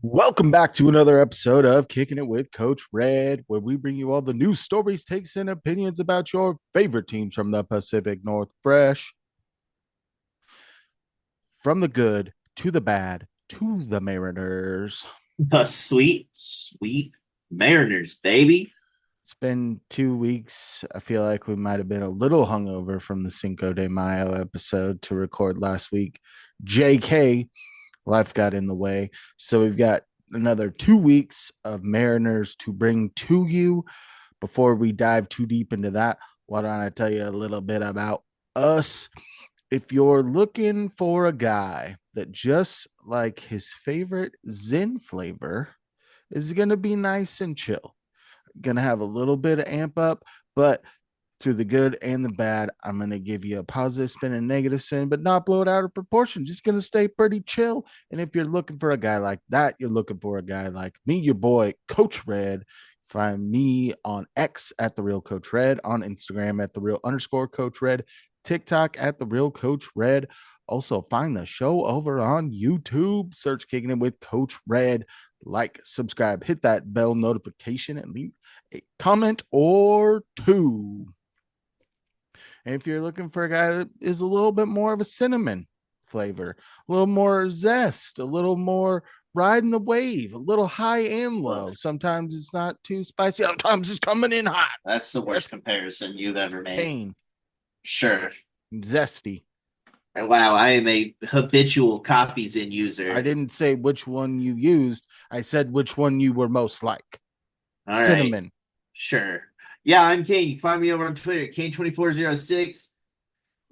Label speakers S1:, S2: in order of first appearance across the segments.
S1: Welcome back to another episode of Kicking It with Coach Red, where we bring you all the news, stories, takes, and opinions about your favorite teams from the Pacific Northwest, from the good to the bad to the Mariners.
S2: The sweet, sweet Mariners, baby.
S1: It's been 2 weeks. I feel like we might have been a little hungover from the Cinco de Mayo episode to record last week. JK, life got in the way. So we've got another 2 weeks of Mariners to bring to you. Before we dive too deep into that, why don't I tell you a little bit about us? If you're looking for a guy that just like his favorite Zen flavor is going to be nice and chill, going to have a little bit of amp up, but through the good and the bad, I'm going to give you a positive spin and negative spin, but not blow it out of proportion. Just going to stay pretty chill. And if you're looking for a guy like that, you're looking for a guy like me, your boy, Coach Red. Find me on X at the real Coach Red, on Instagram at the real underscore Coach Red, TikTok at the real Coach Red. Also, find the show over on YouTube. Search Kicking It with Coach Red. Like, subscribe, hit that bell notification, and leave a comment or two. And if you're looking for a guy that is a little bit more of a cinnamon flavor, a little more zest, a little more riding the wave, a little high and low. Sometimes it's not too spicy, sometimes it's coming in hot.
S2: That's the
S1: That's
S2: worst comparison you've ever made.
S1: Cain,
S2: Sure.
S1: zesty.
S2: Wow, I am a habitual copies in
S1: I
S2: user.
S1: didn't say which one you used. I said which one you were most like.
S2: All right.
S1: Cinnamon.
S2: Sure. Yeah, I'm Kane. You can find me over on Twitter, Kane2406,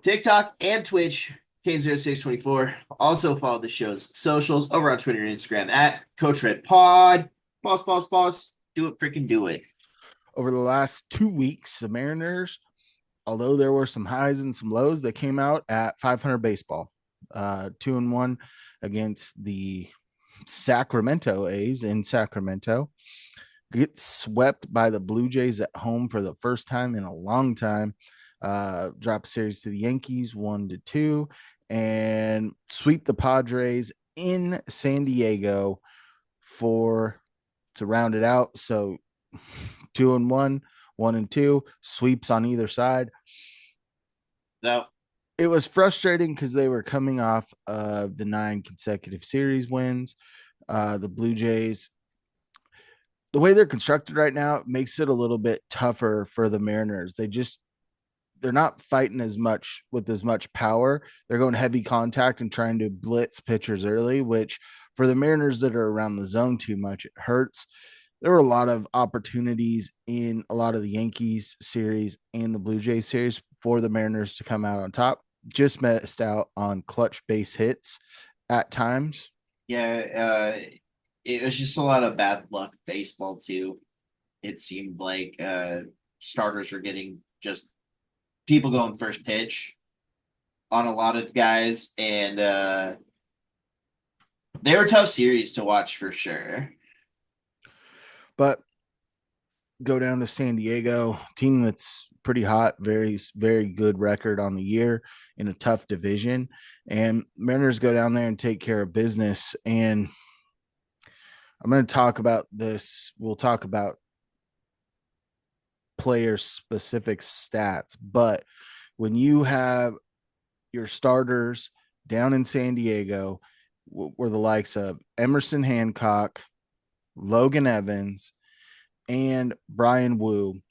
S2: TikTok, and Twitch, Kane0624. Also follow the show's socials over on Twitter and Instagram at Coach Red Pod. Boss, boss, boss. Do it, freaking do it.
S1: Over the last 2 weeks, the Mariners, although there were some highs and some lows, they came out at 500 baseball, 2-1 against the Sacramento A's in Sacramento. Get swept by the Blue Jays at home for the first time in a long time. Drop series to the Yankees 1-2, and sweep the Padres in San Diego for to round it out. So 2-1, 1-2, sweeps on either side.
S2: No.
S1: It was frustrating because they were coming off of the 9 consecutive series wins. The Blue Jays, the way they're constructed right now, makes it a little bit tougher for the Mariners. They're not fighting as much with as much power. They're going heavy contact and trying to blitz pitchers early, which for the Mariners that are around the zone too much, it hurts. There were a lot of opportunities in a lot of the Yankees series and the Blue Jays series for the Mariners to come out on top. Just missed out on clutch base hits at times.
S2: Yeah, it was just a lot of bad luck baseball too. It seemed like starters were getting just people going first pitch on a lot of guys, and they were tough series to watch for sure.
S1: But go down to San Diego, team that's pretty hot, very, very good record on the year in a tough division. And Mariners go down there and take care of business. And I'm going to talk about this. We'll talk about player specific stats. But when you have your starters down in San Diego, were the likes of Emerson Hancock, Logan Evans, and Brian Wu.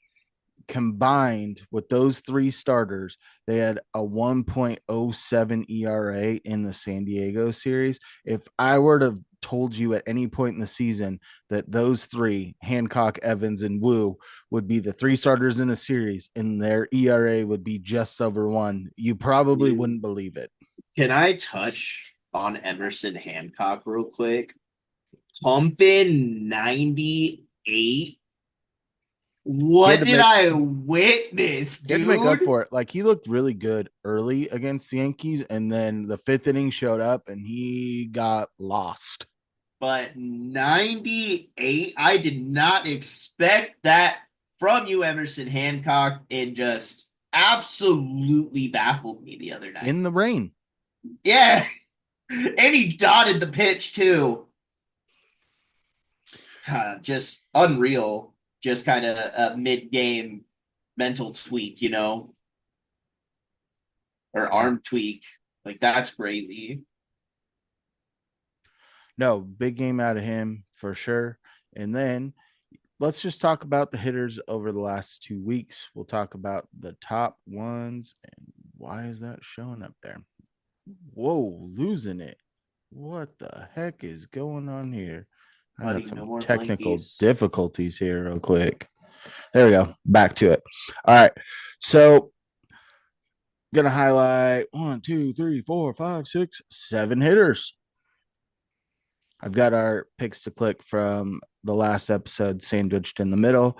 S1: Combined with those three starters, they had a 1.07 ERA in the San Diego series. If I were to have told you at any point in the season that those three, Hancock, Evans, and Wu, would be the three starters in the series and their ERA would be just over one, you probably wouldn't believe it.
S2: Can I touch on Emerson Hancock real quick? Pumping 98.
S1: He had
S2: What
S1: to
S2: did
S1: make
S2: I witness,
S1: he had to make up
S2: dude?
S1: for it. Like he looked really good early against the Yankees, and then the fifth inning showed up and he got lost.
S2: But 98, I did not expect that from you, Emerson Hancock, and just absolutely baffled me the other night.
S1: In the rain.
S2: Yeah. And he dotted the pitch too. just unreal. Just kind of a mid-game mental tweak, or
S1: Yeah.
S2: arm tweak. Like that's crazy.
S1: No, big game out of him for sure. And then let's just talk about the hitters over the last 2 weeks. We'll talk about the top ones. And why is that showing up there? Whoa, losing it. What the heck is going on here? I got
S2: Buddy, no
S1: some
S2: more
S1: technical
S2: blankies.
S1: difficulties here, real quick. There we go. Back to it. All right. So, gonna highlight 1, 2, 3, 4, 5, 6, 7 hitters. I've got our picks to click from the last episode sandwiched in the middle.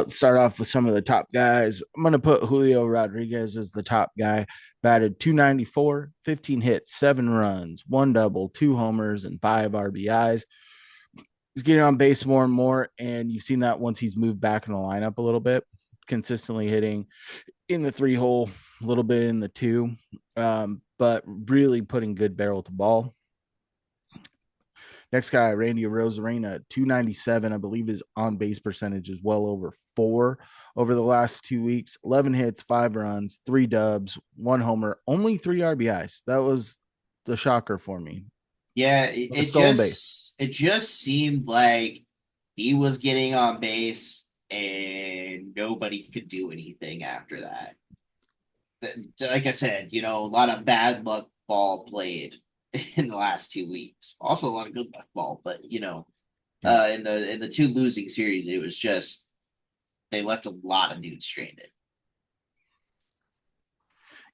S1: Start off with some of the top guys. I'm going to put Julio Rodriguez as the top guy. Batted 294, 15 hits, 7 runs, 1 double, 2 homers, and 5 RBIs. He's getting on base more and more, and you've seen that once he's moved back in the lineup a little bit, consistently hitting in the 3 hole, a little bit in the 2, but really putting good barrel to ball. Next guy, Randy Rosarena, 297. I believe his on base percentage is well over 4 over the last 2 weeks. 11 hits, 5 runs, 3 dubs, 1 homer, only 3 RBIs. That was the shocker for me.
S2: Yeah,
S1: A stolen base.
S2: it just seemed like he was getting on base and nobody could do anything after that. Like I said, a lot of bad luck ball played in the last 2 weeks. Also a lot of good luck ball, but
S1: Yeah.
S2: in the two losing series, it was just they left a lot of dudes stranded.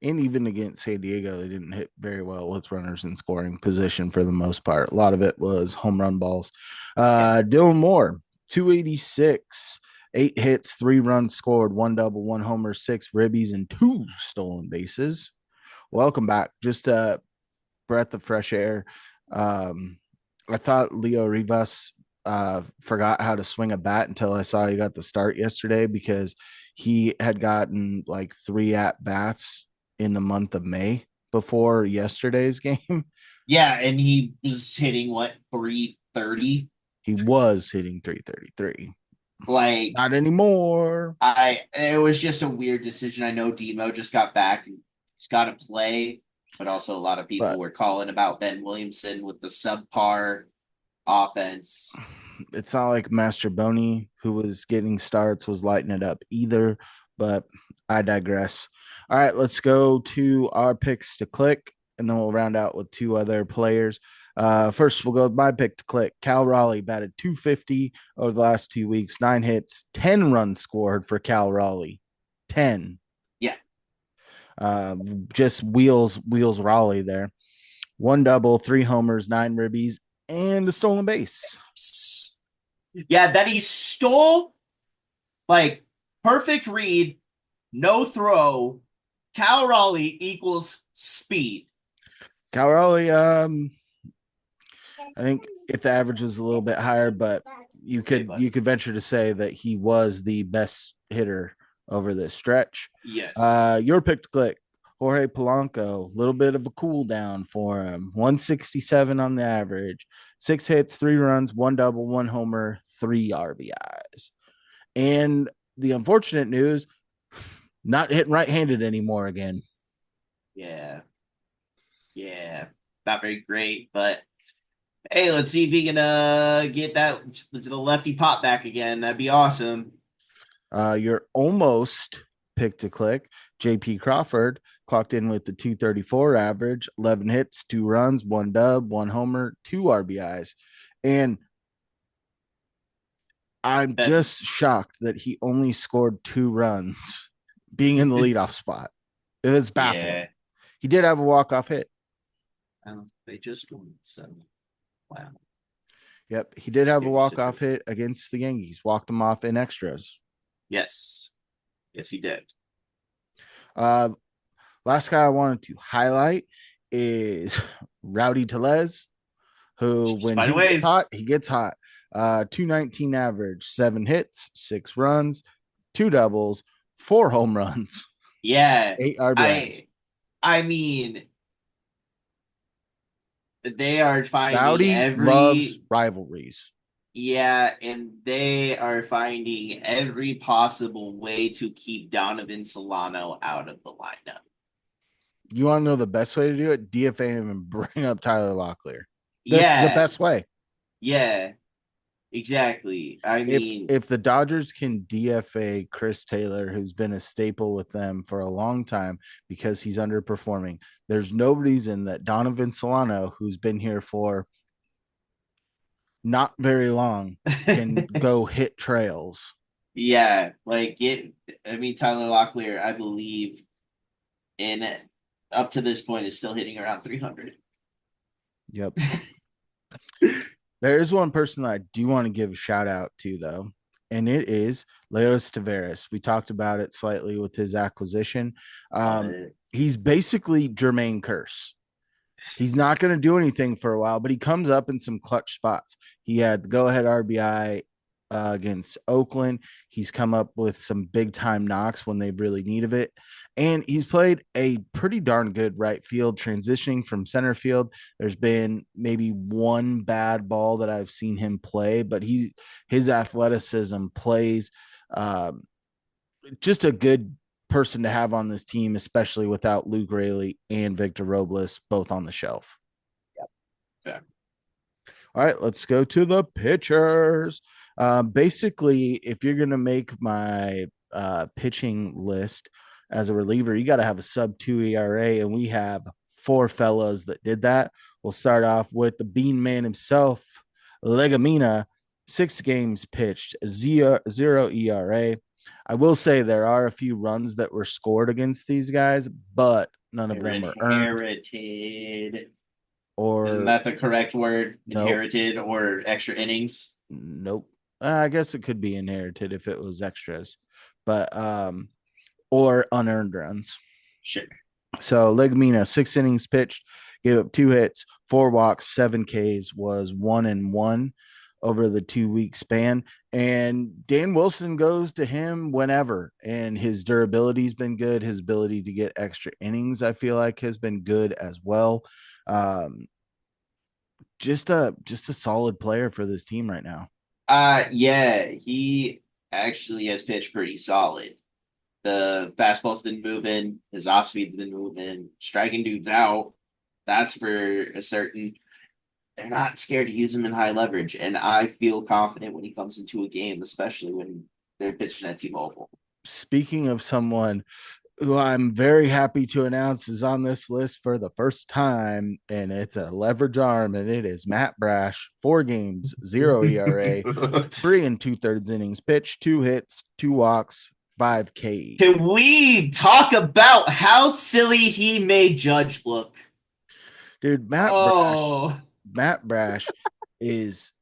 S1: And even against San Diego, they didn't hit very well with runners in scoring position for the most part. A lot of it was home run balls.
S2: Yeah,
S1: Dylan Moore, 286, 8 hits, 3 runs scored, 1 double, 1 homer, 6 ribbies, and 2 stolen bases. Welcome back. Just a breath of fresh air. Um, I thought Leo Rivas forgot how to swing a bat until I saw he got the start yesterday because he had gotten like 3 at bats in the month of May before yesterday's game.
S2: yeah, and he was hitting what 330.
S1: He was hitting 333.
S2: Like
S1: Not anymore.
S2: it was just a weird decision. I know Demo just got back and he's got to play, but also a lot of people
S1: But
S2: were calling about Ben Williamson with the subpar offense.
S1: it's not like Master Boney, who was getting starts, was lighting it up either. But I digress. All right, let's go to our picks to click, and then we'll round out with 2 other players. First, we'll go with my pick to click. Cal Raleigh batted 250 over the last 2 weeks, 9 hits, 10 runs scored for Cal Raleigh. 10.
S2: Yeah.
S1: Uh, just wheels Raleigh there. 1 double, 3 homers, 9 ribbies, and a stolen base.
S2: Yeah, that he stole like perfect read, no throw. Cal Raleigh equals speed.
S1: Cal Raleigh, I think if the average was a little bit higher, but you
S2: Hey,
S1: could
S2: bud.
S1: you could venture to say that he was the best hitter over this stretch.
S2: Yes.
S1: Your pick to click. Jorge Polanco, a little bit of a cool down for him. 167 on the average, 6 hits, 3 runs, 1 double, 1 homer, 3 RBIs. And the unfortunate news, not hitting right-handed anymore again.
S2: Yeah. Yeah. Not very great, but hey, let's see if he can get that the lefty pop back again. That'd be awesome.
S1: You're almost pick to click. JP Crawford clocked in with the 234 average, 11 hits, 2 runs, 1 dub, 1 homer, 2 RBIs. And I'm
S2: That
S1: just shocked that he only scored 2 runs being in the leadoff spot. It was baffling.
S2: yeah.
S1: He did have a walk-off hit.
S2: They just won, so wow.
S1: Yep, he did have a
S2: Scary
S1: walk-off
S2: situation.
S1: hit against the Yankees. Walked him off in extras.
S2: Yes. Yes, he did.
S1: Uh, Last guy I wanted to highlight is Rowdy Telez, who
S2: Just
S1: when
S2: find
S1: he gets
S2: ways.
S1: hot, he gets hot. 219 average, 7 hits, 6 runs, 2 doubles, 4 home runs,
S2: Yeah.
S1: 8 RBIs.
S2: I mean, they are finding
S1: Rowdy loves
S2: every
S1: rivalries.
S2: Yeah, and they are finding every possible way to keep Donovan Solano out of the lineup.
S1: You want to know the best way to do it? DFA him and bring up Tyler Locklear. That's the
S2: Yeah,
S1: best way.
S2: yeah, exactly. I mean,
S1: If the Dodgers can DFA Chris Taylor, who's been a staple with them for a long time because he's underperforming, there's no reason that Donovan Solano, who's been here for not very long, can go hit trails.
S2: yeah, like it. I mean, Tyler Locklear, I believe, in up to this point, is still hitting around 300.
S1: Yep. There is one person that I do want to give a shout out to, though, and it is Leos Taveras. We talked about it slightly with his acquisition.
S2: Love
S1: Um,
S2: it.
S1: he's basically Jermaine Curse. He's not going to do anything for a while, but he comes up in some clutch spots. He had the go ahead RBI against Oakland. He's come up with some big time knocks when they really needed it. And he's played a pretty darn good right field, transitioning from center field. There's been maybe one bad ball that I've seen him play, but his athleticism plays um, just a good person to have on this team, especially without Luke Rayleigh and Victor Robles both on the shelf.
S2: Yeah.
S1: All right, let's go to the pitchers. Basically, if you're going to make my pitching list as a reliever, you got to have a sub 2 ERA, and we have four fellas that did that. We'll start off with the Bean Man himself, Legamina, 6 games pitched, zero ERA. I will say there are a few runs that were scored against these guys, but none of
S2: They're
S1: them were earned
S2: inherited. Isn't
S1: or
S2: that the correct word?
S1: nope,
S2: Inherited or extra innings?
S1: nope. I guess it could be inherited if it was extras, but or unearned runs.
S2: Sure.
S1: So Legmina, 6 innings pitched, gave up 2 hits, 4 walks, 7 Ks, was 1-1 over the 2 week span. And Dan Wilson goes to him whenever, and his durability's been good. His ability to get extra innings, I feel like, has been good as well. Um, just a solid player for this team right now.
S2: Yeah, he actually has pitched pretty solid. The fastball's been moving, his off speed's been moving, striking dudes out. That's for a certain. They're not scared to use him in high leverage, and I feel confident when he comes into a game, especially when they're pitching at T-Mobile.
S1: Speaking of someone who I'm very happy to announce is on this list for the first time, and it's a leverage arm, and it is Matt Brash. 4 games, zero ERA, three and 2/3 innings pitched, 2 hits, 2 walks, 5 Ks.
S2: Can we talk about how silly he made Judge look?
S1: Dude,
S2: Oh,
S1: Matt Brash is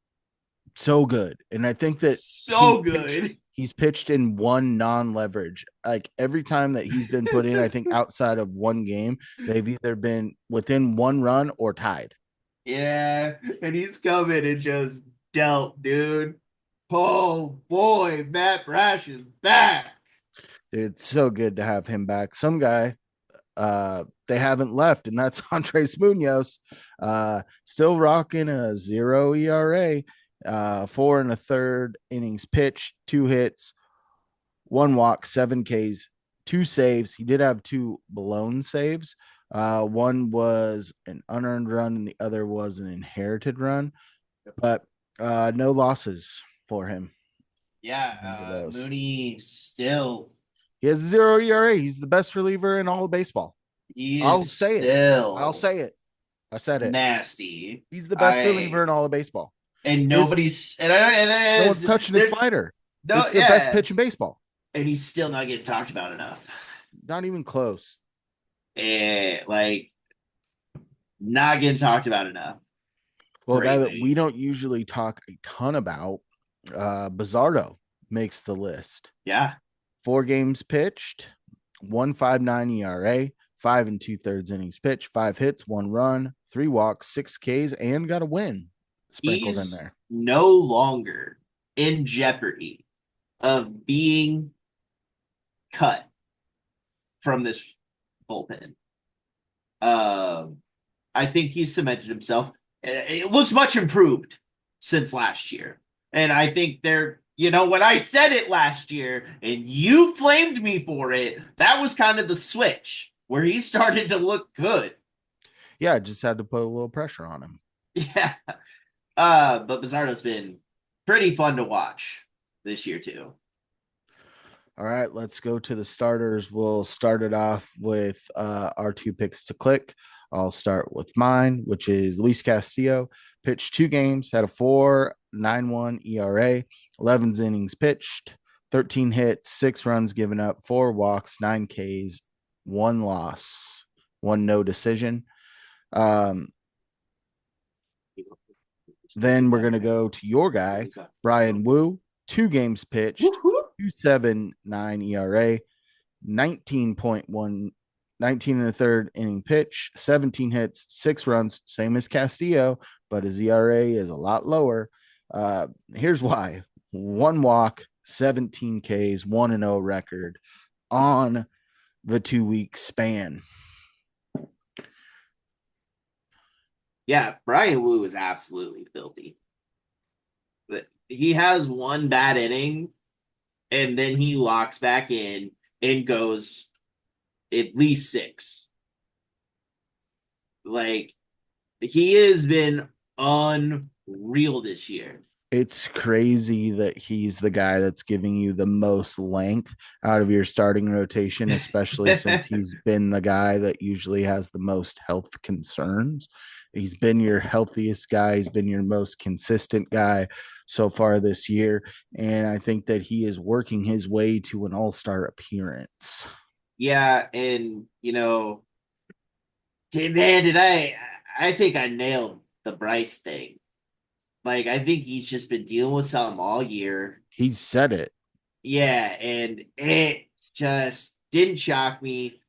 S1: so good. And I think that
S2: so good.
S1: he's pitched in one non-leverage. Like every time that he's been put in, I think outside of one game, they've either been within one run or tied.
S2: Yeah, and he's coming and just dealt, dude. Oh boy, Matt Brash is back.
S1: It's so good to have him back. Some guy they haven't left, and that's Andres Munoz. Still rocking a 0 ERA, 4 1/3 innings pitched, 2 hits, 1 walk, 7 Ks, 2 saves. He did have 2 blown saves. One was an unearned run, and the other was an inherited run, but no losses for him.
S2: Yeah,
S1: Those.
S2: Mooney still
S1: He has 0 ERA. He's the best reliever in all of baseball.
S2: he
S1: I'll
S2: is
S1: say it. I'll
S2: still
S1: say it. I said it.
S2: nasty.
S1: He's the best reliever
S2: I
S1: in all of baseball.
S2: and
S1: His
S2: nobody's and I and
S1: No one's
S2: there's
S1: touching his
S2: there
S1: slider.
S2: no
S1: It's the best
S2: yeah,
S1: pitch in baseball.
S2: and he's still not getting talked about enough.
S1: Not even close.
S2: Like not getting talked about enough.
S1: Well, a guy that we
S2: Greatly.
S1: don't usually talk a ton about, Bizarro makes the list.
S2: Yeah.
S1: 4 games pitched, 1.59 ERA, 5 and 2/3 innings pitched, 5 hits, 1 run, 3 walks, 6 Ks, and got a win sprinkled in
S2: He's
S1: there.
S2: no longer in jeopardy of being cut from this bullpen. Um, I think he's cemented himself. It looks much improved since last year. And I think when I said it last year and you flamed me for it, that was kind of the switch where he started to look good.
S1: Yeah, just had to put a little pressure on him.
S2: Yeah. But Bizarro's been pretty fun to watch this year too.
S1: All right, let's go to the starters. We'll start it off with our two picks to click. I'll start with mine, which is Luis Castillo. Pitched 2 games, had a 4.91 ERA, 11 innings pitched, 13 hits, 6 runs given up, 4 walks, 9 Ks, 1 loss, one no decision. Um, then we're going to go to your guy, Brian Wu. 2 games pitched,
S2: Woo-hoo.
S1: 2.79 ERA, 19.1, 19 and a third inning pitch, 17 hits, 6 runs, same as Castillo, but his ERA is a lot lower. Here's why: 1 walk, 17 Ks, 1-0 record on the 2 week span.
S2: Yeah, Brian Wu is absolutely filthy. He has one bad inning and then he locks back in and goes at least six. Like he has been unreal this year.
S1: It's crazy that he's the guy that's giving you the most length out of your starting rotation, especially since he's been the guy that usually has the most health concerns. He's been your healthiest guy. He's been your most consistent guy so far this year. And I think that he is working his way to an all-star appearance.
S2: Yeah, and man, I think I nailed the Bryce thing. Like I think he's just been dealing with something all year.
S1: He said it.
S2: Yeah, and it just didn't shock me.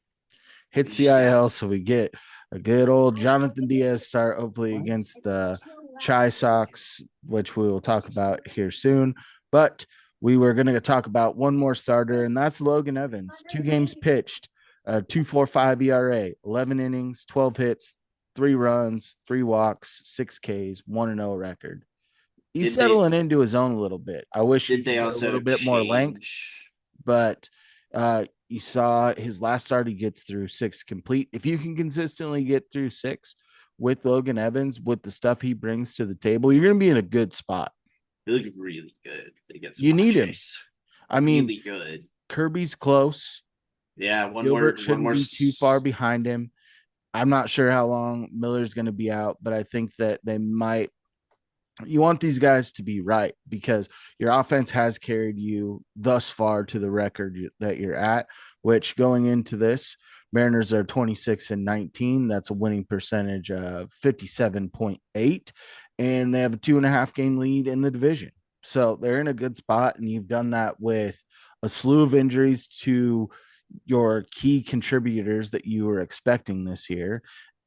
S1: Hits the IL, so we get a good old Jonathan Diaz start, hopefully against the Chi Sox, which we will talk about here soon. But we were going to talk about one more starter, and that's Logan Evans. 2 games pitched, 2.45 ERA, 11 innings, 12 hits, 3 runs, 3 walks, 6 Ks, 1-0 record. He's
S2: Did they
S1: settling into his own a little bit. I wish he
S2: did they
S1: could get a
S2: also
S1: little bit more length,
S2: change?
S1: but you saw his last start, he gets through 6 complete. If you can consistently get through 6 with Logan Evans, with the stuff he brings to the table, you're going to be in a good spot.
S2: He looked really good against
S1: You need him.
S2: Padres.
S1: I mean,
S2: Really good.
S1: Kirby's close.
S2: Yeah,
S1: Gilbert
S2: one
S1: shouldn't
S2: more.
S1: be too far behind him. I'm not sure how long Miller's going to be out, but I think that they might. You want these guys to be right because your offense has carried you thus far to the record that you're at, which going into this, Mariners are 26-19. That's a winning percentage of 57.8, and they have a 2.5 game lead in the division. So they're in a good spot, and you've done that with a slew of injuries to your key contributors that you were expecting this year,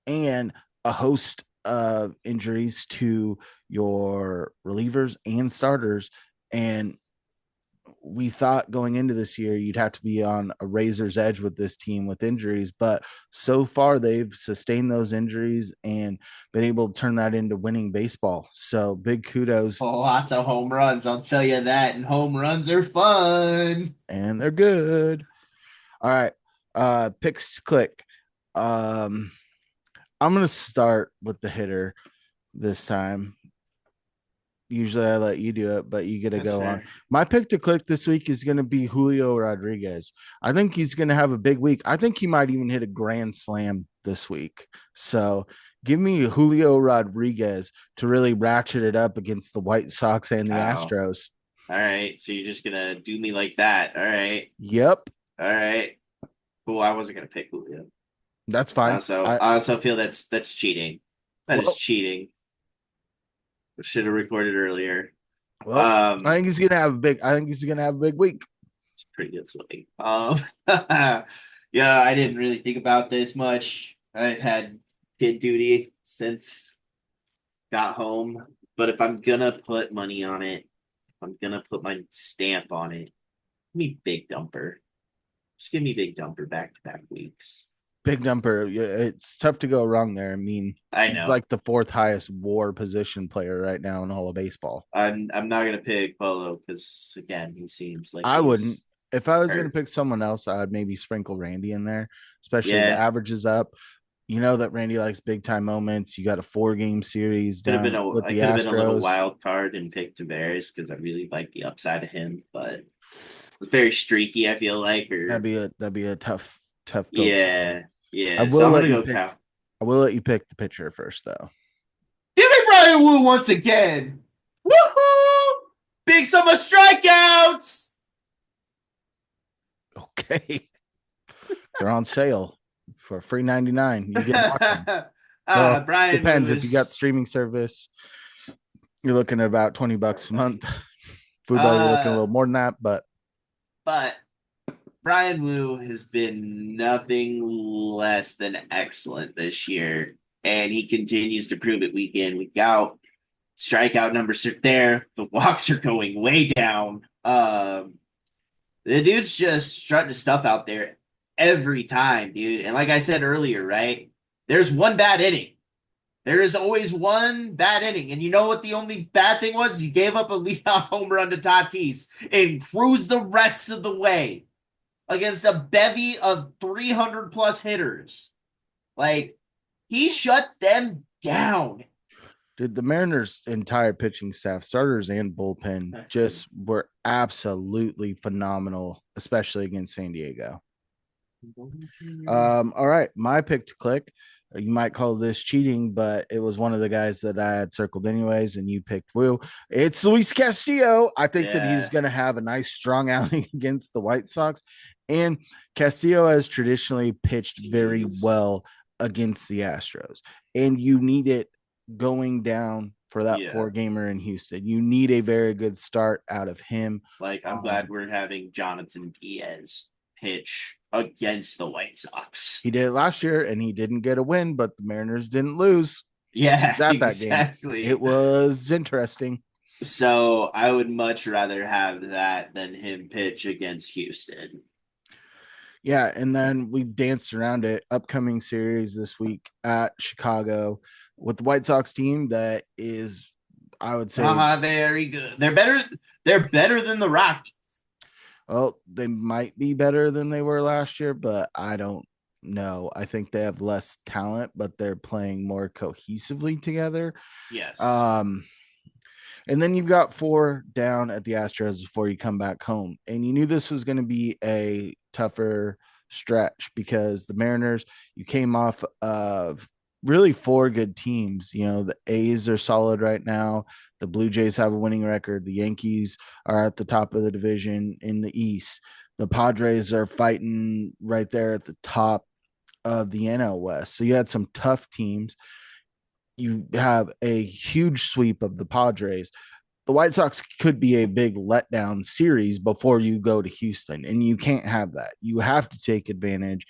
S1: and a host of injuries to your relievers and starters. And we thought going into this year you'd have to be on a razor's edge with this team with injuries, but so far they've sustained those injuries and been able to turn that into winning baseball. So big kudos.
S2: Lots of home runs, I'll tell you that. And home runs are fun.
S1: And they're good. All right. Picks click. Um, I'm gonna start with the hitter this time. Usually I let you do it, but you get to
S2: That's
S1: go on.
S2: fair.
S1: My pick to click this week is going to be Julio Rodriguez. I think he's going to have a big week. I think he might even hit a grand slam this week. So give me Julio Rodriguez to really ratchet it up against the White Sox and the
S2: Wow.
S1: Astros.
S2: All right. So you're just gonna do me like that. All right.
S1: Yep,
S2: All right. Cool. I wasn't gonna pick Julio.
S1: that's fine.
S2: I also feel that's cheating. That is
S1: Well,
S2: cheating. Should have recorded earlier.
S1: well, I
S2: Um,
S1: think he's gonna have a big. I think he's gonna have a big week.
S2: it's pretty good swing. Yeah, I didn't really think about this much. I've had kid duty since got home, but if I'm gonna put money on it, if I'm gonna put my stamp on it, give me Big Dumper. Just give me Big Dumper back to back weeks.
S1: Big number. Yeah, it's tough to go wrong there. I mean,
S2: I
S1: he's
S2: know.
S1: like the fourth highest WAR position player right now in all of baseball.
S2: I'm not gonna pick Polo because again, he seems like
S1: I wouldn't.
S2: he's
S1: If I was going to
S2: hurt.
S1: pick someone else, I would maybe sprinkle Randy in there, especially the
S2: Yeah,
S1: average is up. You know that Randy likes big time moments. You got a 4 game series
S2: could have been
S1: down
S2: a
S1: with
S2: I
S1: the
S2: could have been a little
S1: Astros.
S2: wild card and picked Tavares because I really like the upside of him, but it's very streaky. I feel like, or
S1: That'd be a tough go for me.
S2: yeah,
S1: I
S2: yeah. So
S1: will
S2: I'm
S1: let
S2: gonna
S1: you
S2: go
S1: pick.
S2: Cal.
S1: I will let you pick the pitcher first, though.
S2: Give me Brian Wu once again. Woohoo! Big summer strikeouts.
S1: Okay, they're on sale for free 99. You can watch them. Well,
S2: Brian Wu
S1: depends if you got
S2: is
S1: streaming service. You're looking at about $20 a month. Football, you're looking a
S2: uh,
S1: little more than that, but
S2: but Brian Wu has been nothing less than excellent this year, and he continues to prove it week in, week out. Strikeout numbers are there. The walks are going way down. The dude's just strutting his stuff out there every time, dude. And like I said earlier, right? There's one bad inning. There is always one bad inning. And you know what the only bad thing was? He gave up a leadoff home run to Tatis and cruised the rest of the way against a bevy of 300 plus hitters. Like, he shut them down.
S1: dude, the Mariners' entire pitching staff, starters and bullpen, just were absolutely phenomenal, especially against San Diego. All right, my pick to click. You might call this cheating, but it was one of the guys that I had circled anyways, and you picked Will. It's Luis Castillo. I think that he's
S2: Yeah.
S1: going to have a nice, strong outing against the White Sox. And Castillo has traditionally pitched very
S2: Jeez.
S1: well against the Astros. And you need it going down for that
S2: Yeah.
S1: 4 gamer in Houston. You need a very good start out of him.
S2: Like, I'm glad
S1: Um,
S2: we're having Jonathan Diaz pitch against the White Sox.
S1: he did it last year and he didn't get a win, but the Mariners didn't lose. He was
S2: Yeah,
S1: at that game. It
S2: exactly.
S1: was interesting.
S2: So I would much rather have that than him pitch against Houston.
S1: Yeah, and then we've danced around it. Upcoming series this week at Chicago with the White Sox team that is, I would say,
S2: Very good. They're better. They're better than the Rockies.
S1: well, they might be better than they were last year, but I don't know. I think they have less talent, but they're playing more cohesively together.
S2: Yes.
S1: Um, And then you've got 4 down at the Astros before you come back home. And you knew this was going to be a tougher stretch because the Mariners, you came off of really 4 good teams. You know, the A's are solid right now. The Blue Jays have a winning record. The Yankees are at the top of the division in the East. The Padres are fighting right there at the top of the NL West. So you had some tough teams. You have a huge sweep of the Padres. The White Sox could be a big letdown series before you go to Houston, and you can't have that. You have to take advantage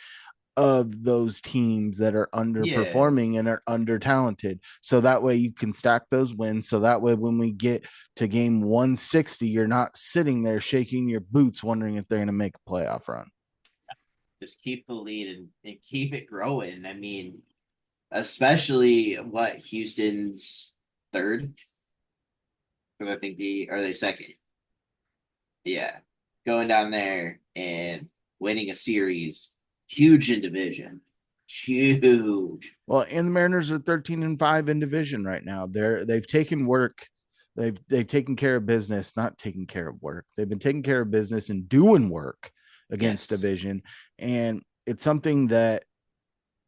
S1: of those teams that are
S2: Yeah.
S1: underperforming and are under talented. So that way you can stack those wins. So that way, when we get to game 160, you're not sitting there shaking your boots wondering if they're going to make a playoff run.
S2: Just keep the lead and keep it growing. I mean, especially what Houston's third, because I think the are they second? Yeah, going down there and winning a series, huge in division, huge.
S1: Well, and the Mariners are 13-5 in division right now. They've taken work. They've taken care of business, not taking care of work. They've been taking care of business and doing work against
S2: Yes.
S1: division. And it's something that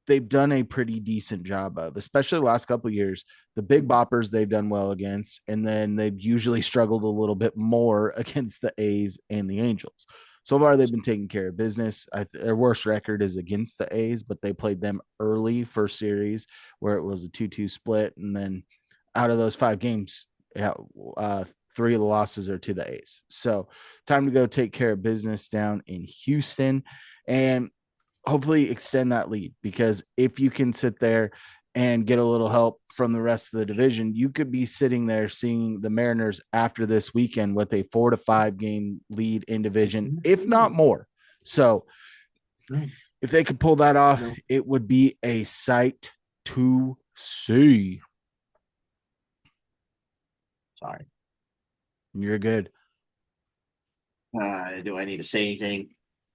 S1: they've done a pretty decent job of, especially the last couple of years. The big boppers they've done well against, and then they've usually struggled a little bit more against the A's and the Angels. So far, they've been taking care of business. Their worst record is against the A's, but they played them early first series where it was a 2-2 split, and then out of those 5 games, yeah, 3 of the losses are to the A's. So time to go take care of business down in Houston. And hopefully extend that lead, because if you can sit there and get a little help from the rest of the division, you could be sitting there seeing the Mariners after this weekend with a 4 to 5 game lead in division, if not more. So If they could pull that off,
S2: No,
S1: it would be a sight to see.
S2: sorry.
S1: You're good.
S2: Do I need to say anything?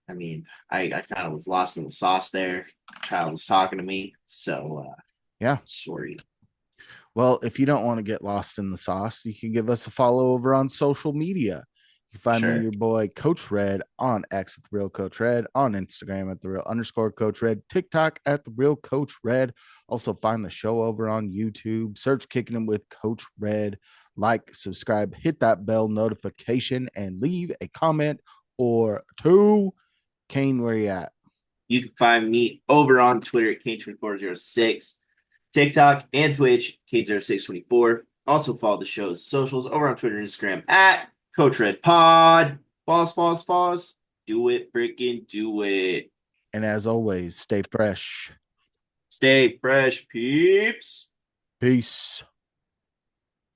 S2: I mean, I kind of was lost in the sauce there. Child was talking to me, so
S1: Yeah.
S2: sorry.
S1: Well, if you don't want to get lost in the sauce, you can give us a follow over on social media. You can find me,
S2: Sure.
S1: your boy, Coach Red, on X at the Real Coach Red, on Instagram at the Real underscore Coach Red, TikTok at the Real Coach Red. Also, find the show over on YouTube. Search Kicking It with Coach Red. Like, subscribe, hit that bell notification, and leave a comment or two. Kane, where you at?
S2: You can find me over on Twitter at Kane2406, TikTok and Twitch, Kane0624. Also follow the show's socials over on Twitter and Instagram at Coach Red Pod. Pause. Do it, freaking do it.
S1: And as always, stay fresh.
S2: Stay fresh, peeps.
S1: Peace.